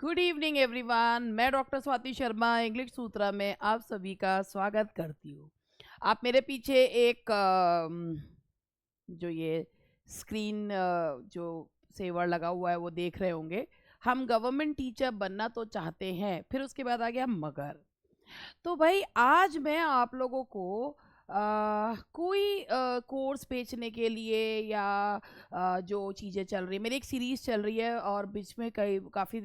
Good evening everyone. मैं doctor Swati Sharma English सूत्रा में आप सभी का स्वागत करती हूँ। आप मेरे पीछे एक जो ये स्क्रीन जो सेवर लगा हुआ है वो देख रहे होंगे। हम गवर्नमेंट टीचर बनना तो चाहते हैं, फिर उसके बाद आ गया मगर। तो भाई आज मैं आप लोगों को कोई कोर्स बेचने के लिए या जो चीज़ें चल रही है, मेरी एक सीरीज़ चल रही है और बीच में कई काफ़ी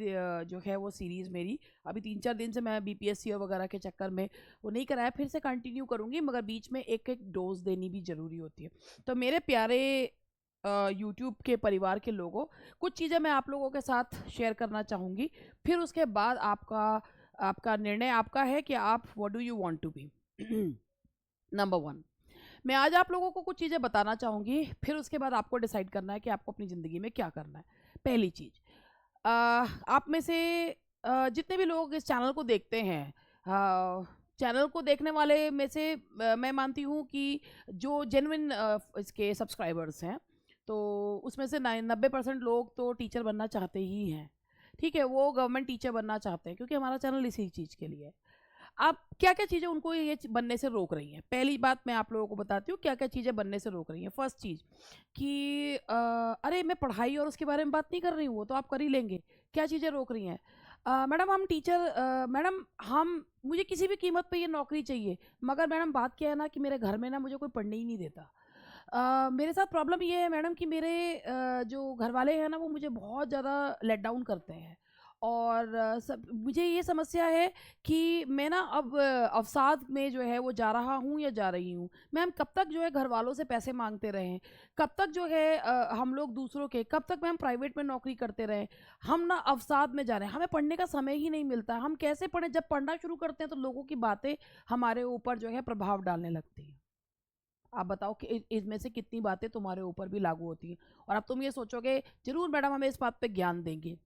जो है वो सीरीज़ मेरी अभी 3-4 दिन से मैं बीपीएससी वगैरह के चक्कर में वो नहीं कराया, फिर से कंटिन्यू करूँगी, मगर बीच में एक एक डोज देनी भी ज़रूरी होती है। तो मेरे प्यारे यूट्यूब के परिवार के लोगों, कुछ चीज़ें मैं आप लोगों के साथ शेयर करना चाहूँगी। फिर उसके बाद आपका आपका निर्णय आपका है कि आप what do you want to be. Number one, मैं आज आप लोगों को कुछ चीज़ें बताना चाहूँगी, फिर उसके बाद आपको डिसाइड करना है कि आपको अपनी ज़िंदगी में क्या करना है। पहली चीज़, आप में से जितने भी लोग इस चैनल को देखते हैं, चैनल को देखने वाले में से मैं मानती हूँ कि जो जेन्युइन इसके सब्सक्राइबर्स हैं, तो उसमें से 90% लोग तो टीचर बनना चाहते ही हैं। ठीक है, वो गवर्नमेंट टीचर बनना चाहते हैं क्योंकि हमारा चैनल इसी चीज़ के लिए है। अब क्या क्या चीज़ें उनको ये बनने से रोक रही हैं, पहली बात मैं आप लोगों को बताती हूँ क्या क्या चीज़ें बनने से रोक रही हैं। फर्स्ट चीज़ कि अरे मैं पढ़ाई और उसके बारे में बात नहीं कर रही हूँ, वो तो आप कर ही लेंगे। क्या चीज़ें रोक रही हैं? मैडम हम टीचर, मैडम हम मुझे किसी भी कीमत पे ये नौकरी चाहिए, मगर मैडम बात क्या है ना कि मेरे घर में ना मुझे कोई पढ़ने ही नहीं देता। मेरे साथ प्रॉब्लम ये है मैडम कि मेरे जो घर वाले हैं ना वो मुझे बहुत ज़्यादा लेट डाउन करते हैं, और सब मुझे ये समस्या है कि मैं ना अब अवसाद में जो है वो जा रहा हूँ या जा रही हूँ। मैम कब तक जो है घर वालों से पैसे मांगते रहें, कब तक जो है हम लोग दूसरों के, कब तक मैम प्राइवेट में नौकरी करते रहें। हम ना अवसाद में जा रहे हैं, हमें पढ़ने का समय ही नहीं मिलता। हम कैसे पढ़ें? जब पढ़ना शुरू करते हैं तो लोगों की बातें हमारे ऊपर जो है प्रभाव डालने लगती हैं। आप बताओ कि इसमें से कितनी बातें तुम्हारे ऊपर भी लागू होती हैं, और अब तुम ये सोचोगे जरूर मैडम हमें इस बात पे ज्ञान देंगे।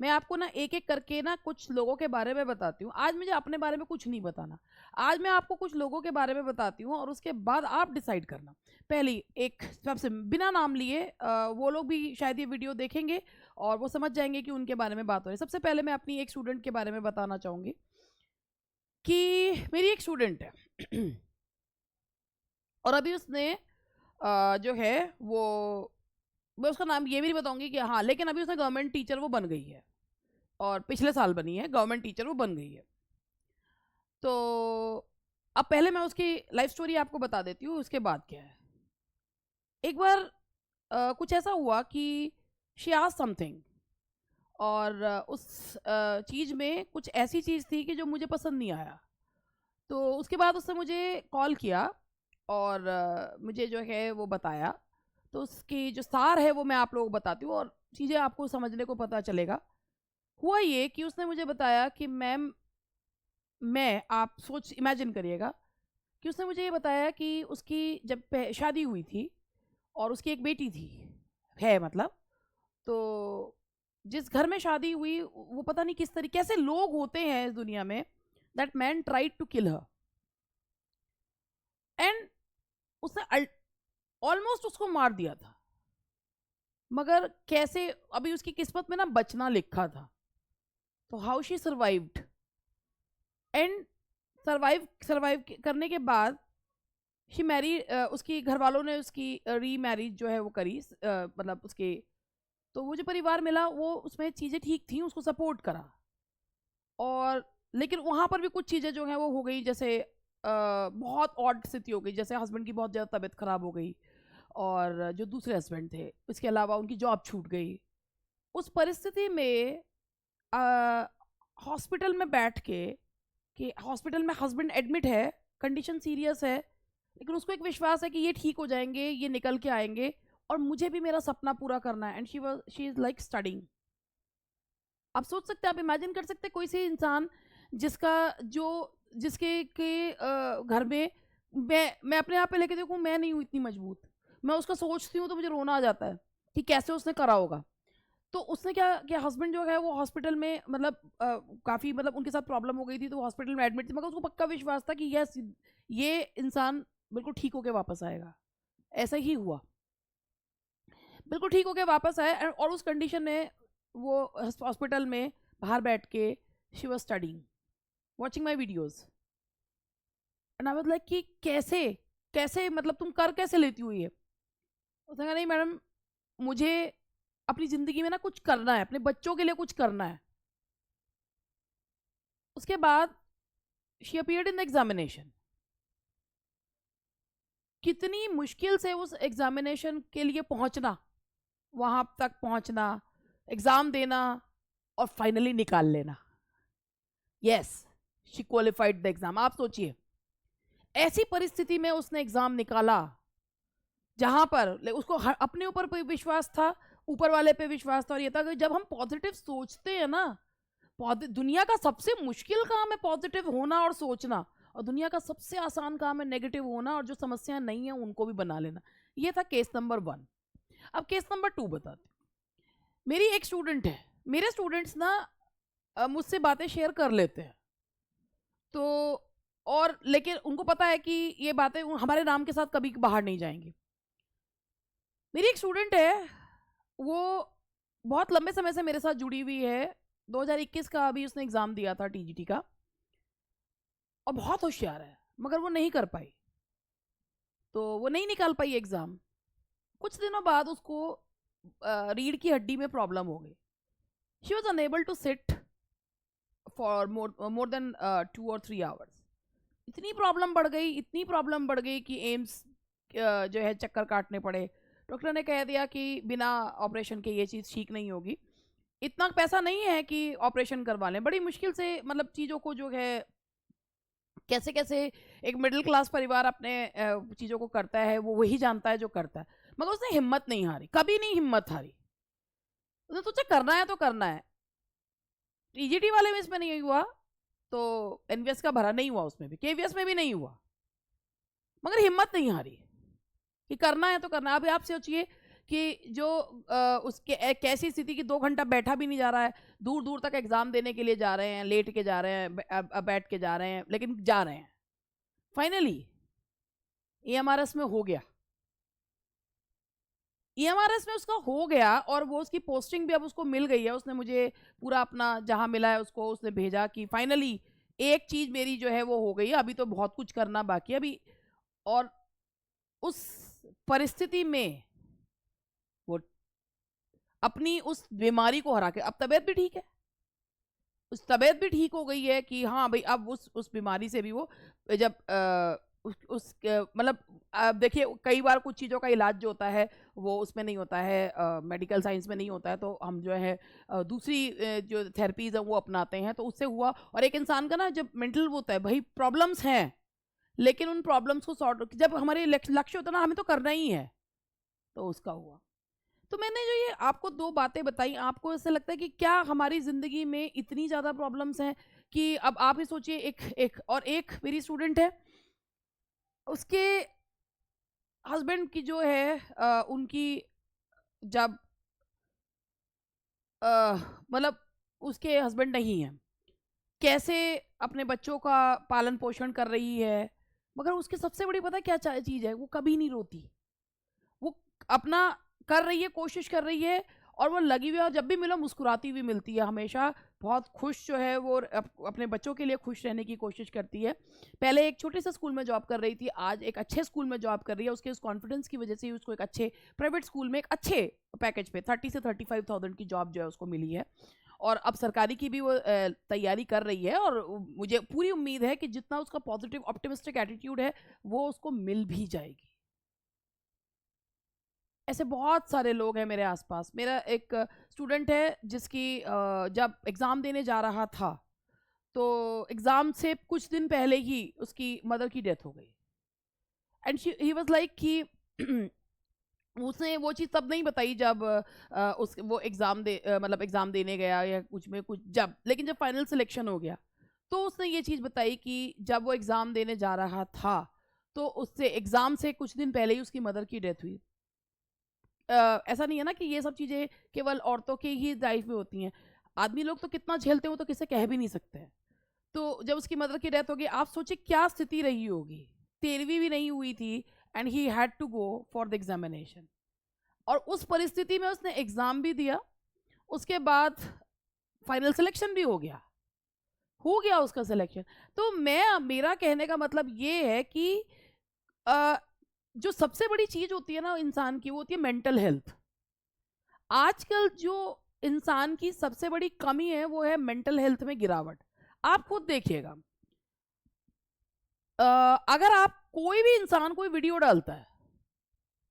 मैं आपको ना एक एक करके ना कुछ लोगों के बारे में बताती हूँ। आज मुझे अपने बारे में कुछ नहीं बताना, आज मैं आपको कुछ लोगों के बारे में बताती हूँ और उसके बाद आप डिसाइड करना। पहली एक सबसे बिना नाम लिए, वो लोग भी शायद ये वीडियो देखेंगे और वो समझ जाएंगे कि उनके बारे में बात हो रही है। सबसे पहले मैं अपनी एक स्टूडेंट के बारे में बताना चाहूँगी कि मेरी एक स्टूडेंट है और अभी उसने जो है वो, मैं उसका नाम ये भी नहीं बताऊंगी कि हाँ, लेकिन अभी उसने गवर्नमेंट टीचर वो बन गई है, और पिछले साल बनी है गवर्नमेंट टीचर वो बन गई है। तो अब पहले मैं उसकी लाइफ स्टोरी आपको बता देती हूँ, उसके बाद क्या है। एक बार कुछ ऐसा हुआ कि शी आस्क्ड समथिंग, और उस चीज़ में कुछ ऐसी चीज़ थी कि जो मुझे पसंद नहीं आया। तो उसके बाद उसने मुझे कॉल किया और मुझे जो है वो बताया। तो उसकी जो सार है वो मैं आप लोगों को बताती हूँ और चीज़ें आपको समझने को पता चलेगा। हुआ ये कि उसने मुझे बताया कि मैम, मैं, आप सोच इमेजिन करिएगा कि उसने मुझे ये बताया कि उसकी जब शादी हुई थी और उसकी एक बेटी थी, है मतलब। तो जिस घर में शादी हुई वो पता नहीं किस तरीके कैसे लोग होते हैं इस दुनिया में, that man tried to kill her, and उसने ऑलमोस्ट उसको मार दिया था। मगर कैसे, अभी उसकी किस्मत में ना बचना लिखा था। तो how she survived, and survive survive करने के बाद शी मैरी, उसकी घर वालों ने उसकी री मैरिज जो है वो करी, मतलब उसके, तो वो जो परिवार मिला वो उसमें चीज़ें ठीक थी, उसको सपोर्ट करा। और लेकिन वहाँ पर भी कुछ चीज़ें जो हैं वो हो गई, जैसे बहुत ऑड स्थिति हो गई, जैसे हस्बैंड की बहुत ज़्यादा तबीयत खराब हो गई, और जो दूसरे हस्बैंड थे इसके अलावा उनकी जॉब छूट गई। उस परिस्थिति में हॉस्पिटल में बैठ के, कि हॉस्पिटल में हस्बैंड एडमिट है, कंडीशन सीरियस है, लेकिन उसको एक विश्वास है कि ये ठीक हो जाएंगे, ये निकल के आएंगे, और मुझे भी मेरा सपना पूरा करना है। And she is like studying. आप सोच सकते हैं, आप इमेजिन कर सकते हैं कोई सी इंसान जिसका जो जिसके के घर में, मैं अपने आप पे लेके देखूँ, मैं नहीं हूँ इतनी मजबूत। मैं उसका सोचती हूँ तो मुझे रोना आ जाता है कि कैसे उसने करा होगा। तो उसने क्या किया, हस्बैंड जो है वो हॉस्पिटल में, मतलब काफ़ी, मतलब उनके साथ प्रॉब्लम हो गई थी तो हॉस्पिटल में एडमिट थी, मगर उसको पक्का विश्वास था कि यस, ये इंसान बिल्कुल ठीक होके वापस आएगा। ऐसा ही हुआ, बिल्कुल ठीक होके वापस आया, और उस कंडीशन में वो हॉस्पिटल में बाहर बैठ के she was studying, watching my videos, and I was like कि कैसे कैसे मतलब तुम कर कैसे लेती हो ये? उसने कहा नहीं मैडम, मुझे अपनी ज़िंदगी में ना कुछ करना है, अपने बच्चों के लिए कुछ करना है। उसके बाद she appeared in the examination. कितनी मुश्किल से उस एग्जामिनेशन के लिए पहुंचना, वहां तक पहुंचना, एग्जाम देना और फाइनली निकाल लेना। Yes, she qualified the exam. आप सोचिए, ऐसी परिस्थिति में उसने एग्जाम निकाला जहां पर उसको अपने ऊपर पे विश्वास था, ऊपर वाले पे विश्वास था, और ये था कि जब हम पॉजिटिव सोचते हैं ना, दुनिया का सबसे मुश्किल काम है पॉजिटिव होना और सोचना, और दुनिया का सबसे आसान काम है नेगेटिव होना और जो समस्याएं नहीं है उनको भी बना लेना। ये था केस नंबर 1। अब केस नंबर 2 बताती हूँ। मेरी एक स्टूडेंट है, मेरे स्टूडेंट्स ना मुझसे बातें शेयर कर लेते हैं, तो और लेकिन उनको पता है कि ये बातें हमारे नाम के साथ कभी बाहर नहीं जाएंगी। मेरी एक स्टूडेंट है, वो बहुत लंबे समय से मेरे साथ जुड़ी हुई है। 2021 का अभी उसने एग्ज़ाम दिया था टीजीटी का, और बहुत होशियार है, मगर वो नहीं कर पाई, तो वो नहीं निकाल पाई एग्ज़ाम। कुछ दिनों बाद उसको रीढ़ की हड्डी में प्रॉब्लम हो गई। She was unable to sit for more than 2 or 3 hours. इतनी प्रॉब्लम बढ़ गई, इतनी प्रॉब्लम बढ़ गई कि एम्स जो है चक्कर काटने पड़े। डॉक्टर ने कह दिया कि बिना ऑपरेशन के ये चीज़ ठीक नहीं होगी, इतना पैसा नहीं है कि ऑपरेशन करवा लें। बड़ी मुश्किल से मतलब चीज़ों को जो है कैसे कैसे एक मिडिल क्लास परिवार अपने चीज़ों को करता है, वो वही जानता है जो करता है। मगर उसने हिम्मत नहीं हारी, कभी नहीं हिम्मत हारी। उसने सोचा करना है तो करना है। टीजीटी वाले में इसमें नहीं हुआ तो एनवीएस का भरा नहीं हुआ, उसमें भी केवीएस में भी नहीं हुआ, मगर हिम्मत नहीं हारी कि करना है तो करना। अभी आप सोचिए कि जो उसके एक ऐसी स्थिति कि 2 घंटा बैठा भी नहीं जा रहा है, दूर दूर तक एग्जाम देने के लिए जा रहे हैं, लेट के जा रहे हैं, बैठ के जा रहे हैं, लेकिन जा रहे हैं। फाइनली ईएमआरएस में हो गया, ईएमआरएस में उसका हो गया, और वो उसकी पोस्टिंग भी अब उसको मिल गई है। उसने मुझे पूरा अपना जहाँ मिला है उसको उसने भेजा कि फाइनली एक चीज़ मेरी जो है वो हो गई है, अभी तो बहुत कुछ करना बाकी है अभी। और उस परिस्थिति में वो अपनी उस बीमारी को हरा के, अब तबीयत भी ठीक है, उस तबीयत भी ठीक हो गई है कि हाँ भाई अब उस बीमारी से भी वो जब उस मतलब आप देखिए कई बार कुछ चीज़ों का इलाज जो होता है वो उसमें नहीं होता है, मेडिकल साइंस में नहीं होता है, तो हम जो है दूसरी जो थेरेपीज है वो अपनाते हैं, तो उससे हुआ। और एक इंसान का ना जब मेंटल वो होता है, भाई प्रॉब्लम्स हैं, लेकिन उन प्रॉब्लम्स को सॉर्ट जब हमारे लक्ष्य होता है ना, हमें तो करना ही है, तो उसका हुआ। तो मैंने जो ये आपको 2 बातें बताई, आपको ऐसा लगता है कि क्या हमारी ज़िंदगी में इतनी ज़्यादा प्रॉब्लम्स हैं कि अब आप ही सोचिए, एक मेरी स्टूडेंट है, उसके हस्बैंड की जो है उनकी जब मतलब उसके हस्बैंड नहीं है, कैसे अपने बच्चों का पालन पोषण कर रही है, मगर उसकी सबसे बड़ी पता है क्या चीज़ है, वो कभी नहीं रोती। वो अपना कर रही है, कोशिश कर रही है, और वो लगी हुई है, और जब भी मिलो मुस्कुराती हुई मिलती है हमेशा, बहुत खुश जो है वो अपने बच्चों के लिए खुश रहने की कोशिश करती है। पहले एक छोटे से स्कूल में जॉब कर रही थी, आज एक अच्छे स्कूल में जॉब कर रही है। उसके उस कॉन्फिडेंस की वजह से ही उसको एक अच्छे प्राइवेट स्कूल में एक अच्छे पैकेज पे 30 से 35,000 की जॉब जो है उसको मिली है, और अब सरकारी की भी वो तैयारी कर रही है, और मुझे पूरी उम्मीद है कि जितना उसका पॉजिटिव ऑप्टिमिस्टिक एटीट्यूड है वो उसको मिल भी जाएगी। ऐसे बहुत सारे लोग हैं मेरे आसपास। मेरा एक स्टूडेंट है जिसकी जब एग्ज़ाम देने जा रहा था, तो एग्ज़ाम से कुछ दिन पहले ही उसकी मदर की डेथ हो गई, एंड ही वाज लाइक कि उसने वो चीज़ तब नहीं बताई जब उस वो एग्ज़ाम मतलब एग्ज़ाम देने गया या कुछ में कुछ, जब लेकिन जब फाइनल सिलेक्शन हो गया तो उसने ये चीज़ बताई कि जब वो एग्ज़ाम देने जा रहा था तो उससे एग्ज़ाम से कुछ दिन पहले ही उसकी मदर की डेथ हुई। ऐसा नहीं है ना कि ये सब चीज़ें केवल औरतों की ही लाइफ में होती हैं, आदमी लोग तो कितना झेलते हो तो किसे कह भी नहीं सकते हैं। तो जब उसकी मदर की डेथ होगी, आप सोचिए क्या स्थिति रही होगी। 13वीं भी नहीं हुई थी, and he had to go for the examination, और उस परिस्थिति में उसने एग्ज़ाम भी दिया, उसके बाद फाइनल सिलेक्शन भी हो गया उसका सिलेक्शन। तो मेरा कहने का मतलब ये है कि जो सबसे बड़ी चीज होती है ना इंसान की, वो होती है मेंटल हेल्थ। आजकल जो इंसान की सबसे बड़ी कमी है वो है मेंटल हेल्थ में गिरावट। आप खुद देखिएगा, अगर आप कोई भी इंसान कोई वीडियो डालता है,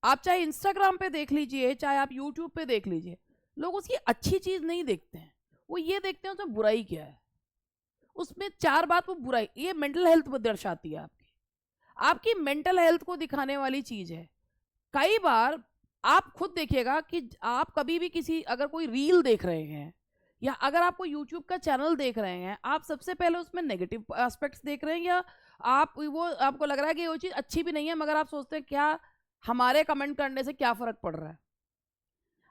आप चाहे इंस्टाग्राम पे देख लीजिए, चाहे आप यूट्यूब पे देख लीजिए, लोग उसकी अच्छी चीज नहीं देखते हैं, वो ये देखते हैं उसमें बुराई क्या है, उसमें 4 बात वो बुराई। ये मेंटल हेल्थ को दर्शाती है, आपकी मेंटल हेल्थ को दिखाने वाली चीज है। कई बार आप खुद देखिएगा कि आप कभी भी किसी अगर कोई रील देख रहे हैं या अगर आप कोई यूट्यूब का चैनल देख रहे हैं, आप सबसे पहले उसमें नेगेटिव एस्पेक्ट्स देख रहे हैं, या आपको लग रहा है कि वो चीज़ अच्छी भी नहीं है, मगर आप सोचते हैं क्या हमारे कमेंट करने से क्या फर्क पड़ रहा है।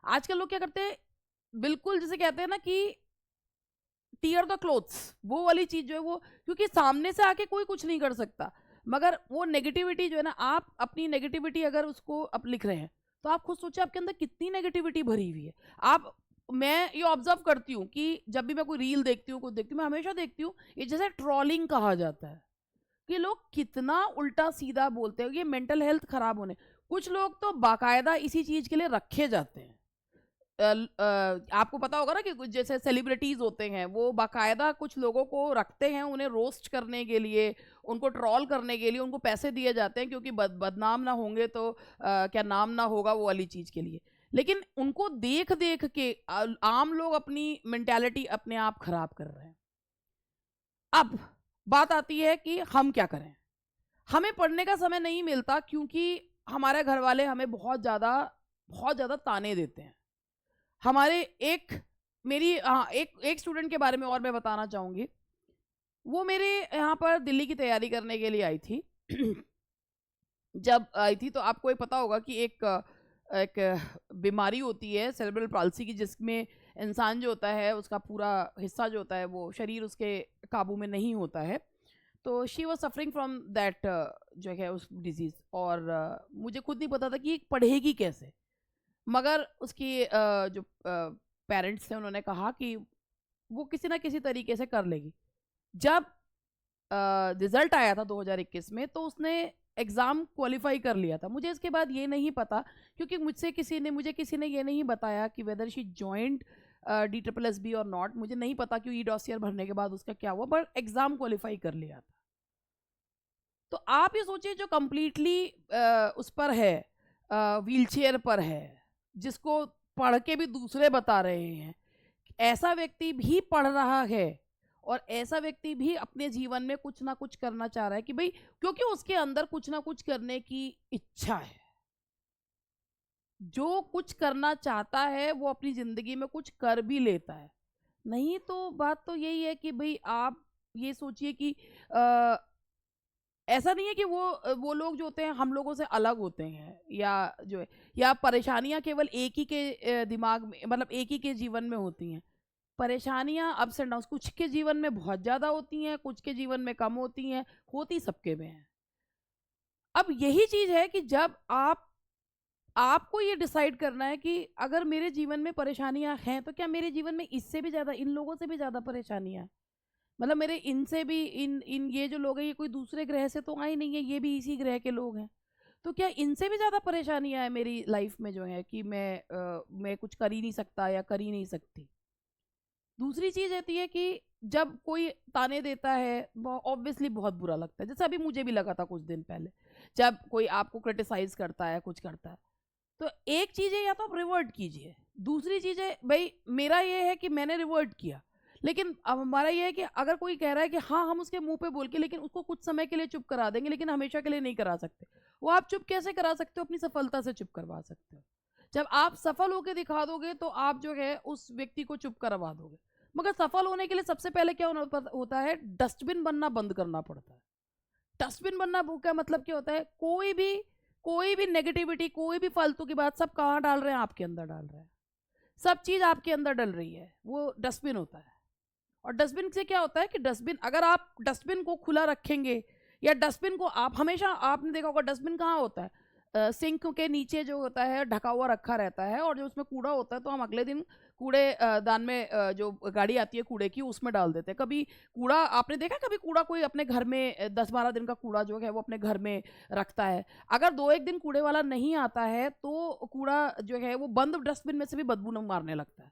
आजकल लोग क्या करते हैं, बिल्कुल जैसे कहते हैं ना कि टीयर द क्लोथ्स, वो वाली चीज जो है वो, क्योंकि सामने से आके कोई कुछ नहीं कर सकता, मगर वो नेगेटिविटी जो है ना, आप अपनी नेगेटिविटी अगर उसको आप लिख रहे हैं, तो आप खुद सोचिए आपके अंदर कितनी नेगेटिविटी भरी हुई है। मैं ये ऑब्जर्व करती हूँ कि जब भी मैं कोई रील देखती हूँ, कुछ देखती हूँ, मैं हमेशा देखती हूँ ये जैसे ट्रोलिंग कहा जाता है कि लोग कितना उल्टा सीधा बोलते हैं, ये मेंटल हेल्थ खराब होने। कुछ लोग तो बाकायदा इसी चीज के लिए रखे जाते हैं। आपको पता होगा ना कि कुछ जैसे सेलिब्रिटीज होते हैं, वो बाकायदा कुछ लोगों को रखते हैं उन्हें रोस्ट करने के लिए, उनको ट्रॉल करने के लिए, उनको पैसे दिए जाते हैं, क्योंकि बदनाम ना होंगे तो क्या नाम ना होगा, वो वाली चीज के लिए। लेकिन उनको देख देख के आम लोग अपनी मेंटालिटी अपने आप खराब कर रहे हैं। अब बात आती है कि हम क्या करें। हमें पढ़ने का समय नहीं मिलता, क्योंकि हमारे घर वाले हमें बहुत ज़्यादा ताने देते हैं। हमारे एक स्टूडेंट के बारे में और मैं बताना चाहूँगी। वो मेरे यहाँ पर दिल्ली की तैयारी करने के लिए आई थी। जब आई थी तो आपको ये पता होगा कि एक बीमारी होती है सेरेब्रल पाल्सी की, जिसमें इंसान जो होता है उसका पूरा हिस्सा जो होता है वो शरीर उसके काबू में नहीं होता है। तो she was suffering from that जो है उस डिजीज़, और मुझे खुद नहीं पता था कि पढ़ेगी कैसे, मगर उसकी जो पेरेंट्स थे उन्होंने कहा कि वो किसी ना किसी तरीके से कर लेगी। जब रिजल्ट आया था 2021 में, तो उसने एग्ज़ाम क्वालिफाई कर लिया था। मुझे इसके बाद ये नहीं पता, क्योंकि मुझे किसी ने ये नहीं बताया कि वेदर शी जॉइंट DSSB और नॉट। मुझे नहीं पता कि ई डॉसियर भरने के बाद उसका क्या हुआ, बट एग्ज़ाम क्वालिफाई कर लिया था। तो आप ये सोचिए जो कंप्लीटली उस पर है, व्हील चेयर पर है, जिसको पढ़ के भी दूसरे बता रहे हैं, ऐसा व्यक्ति भी पढ़ रहा है और ऐसा व्यक्ति भी अपने जीवन में कुछ ना कुछ करना चाह रहा है कि भाई, क्योंकि उसके अंदर कुछ ना कुछ करने की इच्छा है। जो कुछ करना चाहता है वो अपनी जिंदगी में कुछ कर भी लेता है। नहीं तो बात तो यही है कि भाई आप ये सोचिए कि ऐसा नहीं है कि वो लोग जो होते हैं हम लोगों से अलग होते हैं, या जो है, या परेशानियां केवल एक ही के दिमाग में, मतलब एक ही के जीवन में होती हैं। परेशानियां अप्स एंड डाउन्स, कुछ के जीवन में बहुत ज़्यादा होती हैं, कुछ के जीवन में कम होती हैं, होती सबके में है। अब यही चीज़ है कि जब आपको ये डिसाइड करना है कि अगर मेरे जीवन में परेशानियां हैं, तो क्या मेरे जीवन में इससे भी ज़्यादा, इन लोगों से भी ज़्यादा परेशानियां हैं? मतलब मेरे इनसे भी, इन ये जो लोग हैं ये कोई दूसरे ग्रह से तो आए नहीं है, ये भी इसी ग्रह के लोग हैं। तो क्या इनसे भी ज़्यादा परेशानियां हैं मेरी लाइफ में जो है कि मैं कुछ कर ही नहीं सकता या कर ही नहीं सकती। दूसरी चीज़ रहती है कि जब कोई ताने देता है, ऑब्वियसली बहुत बुरा लगता है। जैसे अभी मुझे भी लगा था कुछ दिन पहले, जब कोई आपको क्रिटिसाइज करता है, कुछ करता है, तो एक चीज़ है या तो आप रिवर्ट कीजिए, दूसरी चीज़ है भाई मेरा ये है कि मैंने रिवर्ट किया, लेकिन अब हमारा ये है कि अगर कोई कह रहा है कि हाँ हम उसके मुंह पे बोल के, लेकिन उसको कुछ समय के लिए चुप करा देंगे, लेकिन हमेशा के लिए नहीं करा सकते। वो आप चुप कैसे करा सकते हो? अपनी सफलता से चुप करवा सकते हो। जब आप सफल होकर दिखा दोगे तो आप जो है उस व्यक्ति को चुप करवा दोगे। मगर सफल होने के लिए सबसे पहले क्या होता है? डस्टबिन बनना बंद करना पड़ता है। डस्टबिन बनना का मतलब क्या होता है? कोई भी नेगेटिविटी, कोई भी फालतू की बात, सब कहाँ डाल रहे हैं? आपके अंदर डाल रहे हैं। सब चीज़ आपके अंदर डल रही है, वो डस्टबिन होता है। और डस्टबिन से क्या होता है कि डस्टबिन, अगर आप डस्टबिन को खुला रखेंगे या डस्टबिन को आप हमेशा, आपने देखा होगा डस्टबिन कहाँ होता है? सिंक के नीचे जो होता है ढका हुआ रखा रहता है, और जो उसमें कूड़ा होता है तो हम अगले दिन कूड़े दान में जो गाड़ी आती है कूड़े की उसमें डाल देते हैं। कभी कूड़ा आपने देखा, कभी कूड़ा कोई अपने घर में 10-12 दिन का कूड़ा जो है वो अपने घर में रखता है? अगर 2-1 दिन कूड़े वाला नहीं आता है तो कूड़ा जो है वो बंद डस्टबिन में से भी बदबू न मारने लगता है।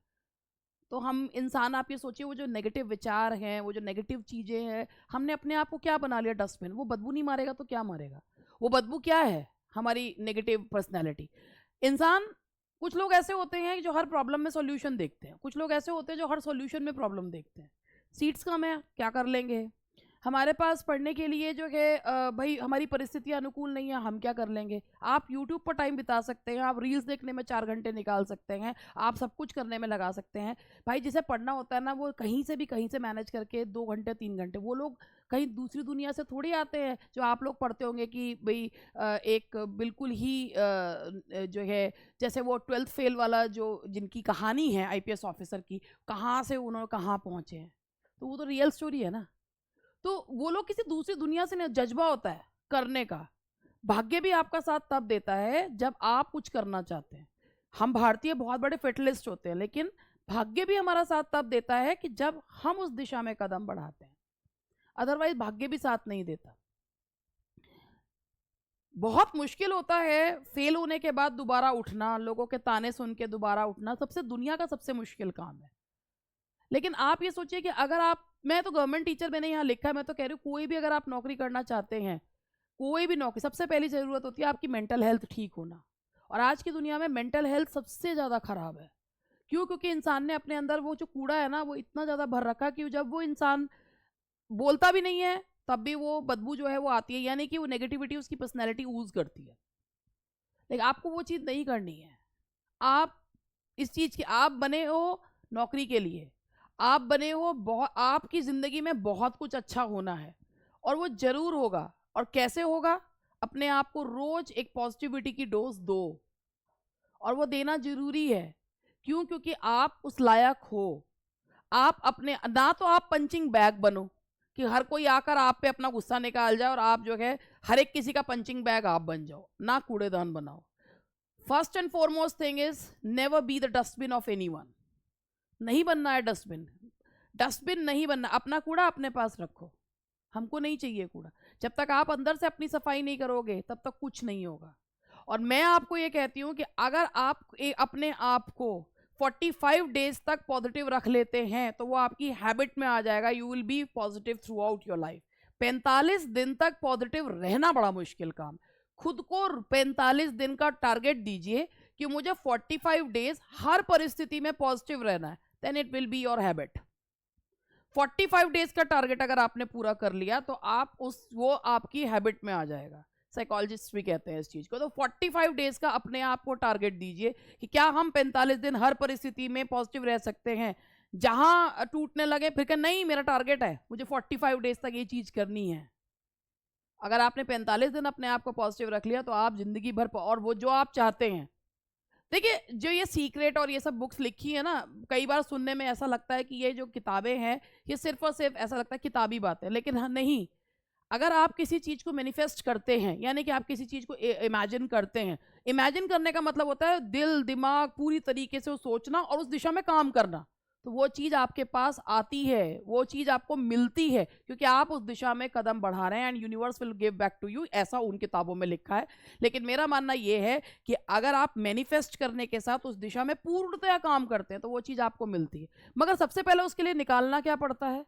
तो हम इंसान, आप ये सोचिए, वो जो नेगेटिव विचार हैं, वो जो नेगेटिव चीज़ें हैं, हमने अपने आप को क्या बना लिया डस्टबिन। वो बदबू नहीं मारेगा तो क्या मारेगा? वो बदबू क्या है? हमारी नेगेटिव पर्सनैलिटी। इंसान, कुछ लोग ऐसे होते हैं जो हर प्रॉब्लम में सॉल्यूशन देखते हैं, कुछ लोग ऐसे होते हैं जो हर सॉल्यूशन में प्रॉब्लम देखते हैं। सीट्स कम है, क्या कर लेंगे? हमारे पास पढ़ने के लिए जो है भाई हमारी परिस्थितियाँ अनुकूल नहीं है, हम क्या कर लेंगे? आप यूट्यूब पर टाइम बिता सकते हैं, आप रील्स देखने में 4 घंटे निकाल सकते हैं, आप सब कुछ करने में लगा सकते हैं। भाई जिसे पढ़ना होता है ना, वो कहीं से भी कहीं से मैनेज करके 2 घंटे 3 घंटे, वो लोग कहीं दूसरी दुनिया से थोड़ी आते हैं। जो आप लोग पढ़ते होंगे कि भाई एक बिल्कुल ही जो है जैसे वो 12th फेल वाला जो जिनकी कहानी है आईपीएस ऑफिसर की, कहाँ से उन्होंने कहाँ पहुँचे हैं, तो वो तो रियल स्टोरी है ना। तो वो लोग किसी दूसरी दुनिया से नहीं, जज्बा होता है करने का। भाग्य भी आपका साथ तब देता है जब आप कुछ करना चाहते हैं। हम भारतीय बहुत बड़े फेटलिस्ट होते हैं, लेकिन भाग्य भी हमारा साथ तब देता है कि जब हम उस दिशा में कदम बढ़ाते हैं। अदरवाइज भाग्य भी साथ नहीं देता। बहुत मुश्किल होता है फेल होने के बाद दोबारा उठना, लोगों के ताने सुन के दोबारा उठना, सबसे दुनिया का सबसे मुश्किल काम है। लेकिन आप ये सोचिए कि अगर आप, मैं तो गवर्नमेंट टीचर मैंने यहाँ लिखा है, मैं तो कह रही हूँ कोई भी अगर आप नौकरी करना चाहते हैं, कोई भी नौकरी, सबसे पहली ज़रूरत होती है आपकी मेंटल हेल्थ ठीक होना। और आज की दुनिया में मेंटल हेल्थ सबसे ज़्यादा खराब है। क्यों? क्योंकि इंसान ने अपने अंदर वो जो कूड़ा है ना, वो इतना ज़्यादा भर रखा कि जब वो इंसान बोलता भी नहीं है तब भी वो बदबू जो है वो आती है, यानी कि वो नेगेटिविटी उसकी पर्सनैलिटी यूज करती है। लेकिन आपको वो चीज़ नहीं करनी है। आप इस चीज़ की, आप बने हो नौकरी के लिए, आप बने हो बहुत, आपकी ज़िंदगी में बहुत कुछ अच्छा होना है और वो ज़रूर होगा। और कैसे होगा? अपने आप को रोज़ एक पॉजिटिविटी की डोज दो, और वो देना ज़रूरी है। क्यों? क्योंकि आप उस लायक हो। आप अपने ना, तो आप पंचिंग बैग बनो कि हर कोई आकर आप पे अपना गुस्सा निकाल जाए और आप जो है हर एक किसी का पंचिंग बैग आप बन जाओ, ना कूड़ेदान बनाओ। First and foremost thing is never be the dustbin of anyone. नहीं बनना है डस्टबिन, डस्टबिन नहीं बनना। अपना कूड़ा अपने पास रखो, हमको नहीं चाहिए कूड़ा। जब तक आप अंदर से अपनी सफाई नहीं करोगे तब तक कुछ नहीं होगा। और मैं आपको ये कहती हूँ कि अगर आप अपने आप को 45 डेज तक पॉजिटिव रख लेते हैं तो वो आपकी हैबिट में आ जाएगा। You will be positive through out your life. 45 दिन तक पॉजिटिव रहना बड़ा मुश्किल काम। खुद को 45 दिन का टारगेट दीजिए कि मुझे 45 डेज हर परिस्थिति में पॉजिटिव रहना है, then it will be your habit. 45 days का टारगेट अगर आपने पूरा कर लिया तो आप वो आपकी हैबिट में आ जाएगा। साइकोलॉजिस्ट भी कहते हैं इस चीज को। तो 45 डेज का अपने आप को टारगेट दीजिए कि क्या हम 45 दिन हर परिस्थिति में पॉजिटिव रह सकते हैं। जहां टूटने लगे फिर नहीं, मेरा टारगेट है मुझे 45 डेज तक ये चीज करनी है। अगर आपने 45 दिन अपने आप को पॉजिटिव रख लिया तो आप जिंदगी भर, और वो जो आप चाहते हैं। देखिए, जो ये सीक्रेट और ये सब बुक्स लिखी है ना, कई बार सुनने में ऐसा लगता है कि ये जो किताबें हैं ये सिर्फ और सिर्फ ऐसा लगता है किताबी बात है, लेकिन हाँ नहीं। अगर आप किसी चीज़ को मैनिफेस्ट करते हैं, यानी कि आप किसी चीज़ को इमेजिन करते हैं, इमेजिन करने का मतलब होता है दिल दिमाग पूरी तरीके से वो सोचना और उस दिशा में काम करना, तो वो चीज़ आपके पास आती है, वो चीज़ आपको मिलती है, क्योंकि आप उस दिशा में कदम बढ़ा रहे हैं। And universe will give back to you, ऐसा उन किताबों में लिखा है। लेकिन मेरा मानना ये है कि अगर आप मैनिफेस्ट करने के साथ उस दिशा में पूर्णतया काम करते हैं तो वो चीज़ आपको मिलती है। मगर सबसे पहले उसके लिए निकालना क्या पड़ता है?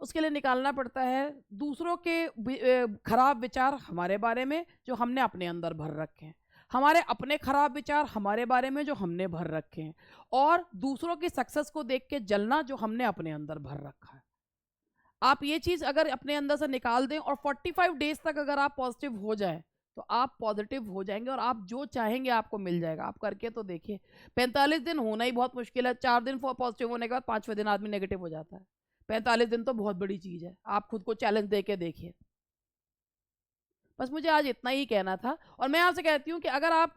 उसके लिए निकालना पड़ता है दूसरों के खराब विचार हमारे बारे में जो हमने अपने अंदर भर रखे हैं, हमारे अपने खराब विचार हमारे बारे में जो हमने भर रखे हैं, और दूसरों की सक्सेस को देख के जलना जो हमने अपने अंदर भर रखा है। आप ये चीज़ अगर अपने अंदर से निकाल दें और 45 डेज तक अगर आप पॉजिटिव हो जाए तो आप पॉजिटिव हो जाएंगे और आप जो चाहेंगे आपको मिल जाएगा। आप करके तो देखिए। 45 दिन होना ही बहुत मुश्किल है। 4 दिन पॉजिटिव होने के बाद 5वें दिन आदमी नेगेटिव हो जाता है। 45 दिन तो बहुत बड़ी चीज़ है। आप खुद को चैलेंज दे के देखिए। बस मुझे आज इतना ही कहना था। और मैं आपसे कहती हूँ कि अगर आप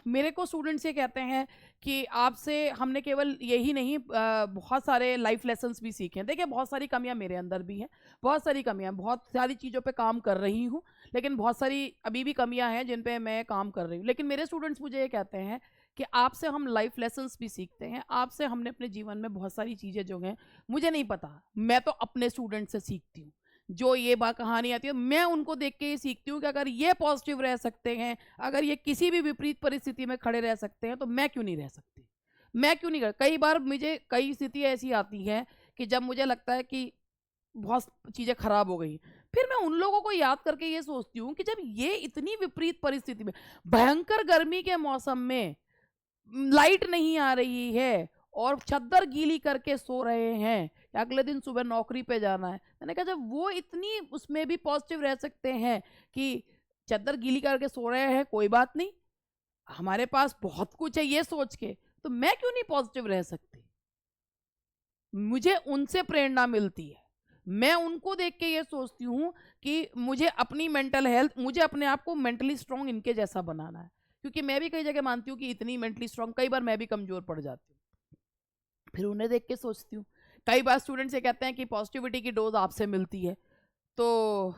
मेरे को स्टूडेंट्स ये कहते हैं कि आपसे हमने केवल यही नहीं बहुत सारे लाइफ लेसन्स भी सीखे हैं। देखिए, बहुत सारी कमियाँ मेरे अंदर भी हैं, बहुत सारी कमियाँ, बहुत सारी चीज़ों पे काम कर रही हूँ, लेकिन बहुत सारी अभी भी कमियाँ हैं जिन पे मैं काम कर रही हूँ। लेकिन मेरे स्टूडेंट्स मुझे ये कहते हैं कि आपसे हम लाइफ लेसन्स भी सीखते हैं, आपसे हमने अपने जीवन में बहुत सारी चीज़ें जो हैं, मुझे नहीं पता, मैं तो अपने स्टूडेंट से सीखती हूँ। जो ये कहानी आती है, मैं उनको देख के ये सीखती हूँ कि अगर ये पॉजिटिव रह सकते हैं, अगर ये किसी भी विपरीत परिस्थिति में खड़े रह सकते हैं, तो मैं क्यों नहीं रह सकती? मैं क्यों नहीं कर कई बार मुझे कई स्थिति ऐसी आती हैं कि जब मुझे लगता है कि बहुत चीज़ें खराब हो गई, फिर मैं उन लोगों को याद करके ये सोचती हूँ कि जब ये इतनी विपरीत परिस्थिति में, भयंकर गर्मी के मौसम में लाइट नहीं आ रही है और चद्दर गीली करके सो रहे हैं कि अगले दिन सुबह नौकरी पे जाना है। मैंने कहा जब वो इतनी उसमें भी पॉजिटिव रह सकते हैं कि चद्दर गीली करके सो रहे हैं, कोई बात नहीं, हमारे पास बहुत कुछ है, ये सोच के, तो मैं क्यों नहीं पॉजिटिव रह सकती? मुझे उनसे प्रेरणा मिलती है। मैं उनको देख के ये सोचती हूँ कि मुझे अपनी मेंटल हेल्थ, मुझे अपने आप को मेंटली स्ट्रांग इनके जैसा बनाना है। क्योंकि मैं भी कई जगह मानती हूँ कि इतनी मेंटली स्ट्रांग, कई बार मैं भी कमज़ोर पड़ जाती हूँ। फिर उन्हें देख के सोचती हूँ। कई बार स्टूडेंट्स ये कहते हैं कि पॉजिटिविटी की डोज़ आपसे मिलती है। तो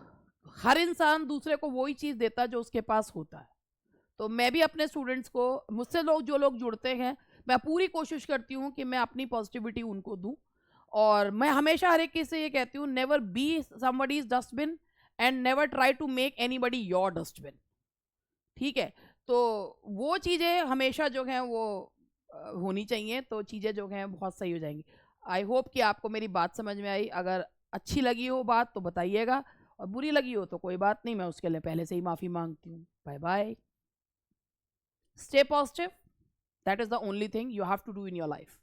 हर इंसान दूसरे को वही चीज़ देता है जो उसके पास होता है। तो मैं भी अपने स्टूडेंट्स को, मुझसे जो लोग जुड़ते हैं, मैं पूरी कोशिश करती हूँ कि मैं अपनी पॉजिटिविटी उनको दूँ। और मैं हमेशा हर एक किसी से ये कहती हूँ, never be somebody's dustbin and never try to make anybody your dustbin. ठीक है? तो वो चीज़ें हमेशा जो हैं वो होनी चाहिए, तो चीज़ें जो हैं बहुत सही हो जाएँगी। आई होप कि आपको मेरी बात समझ में आई। अगर अच्छी लगी हो बात तो बताइएगा, और बुरी लगी हो तो कोई बात नहीं, मैं उसके लिए पहले से ही माफ़ी माँगती हूँ। Bye bye. Stay positive. That is the only thing you have to do in your life.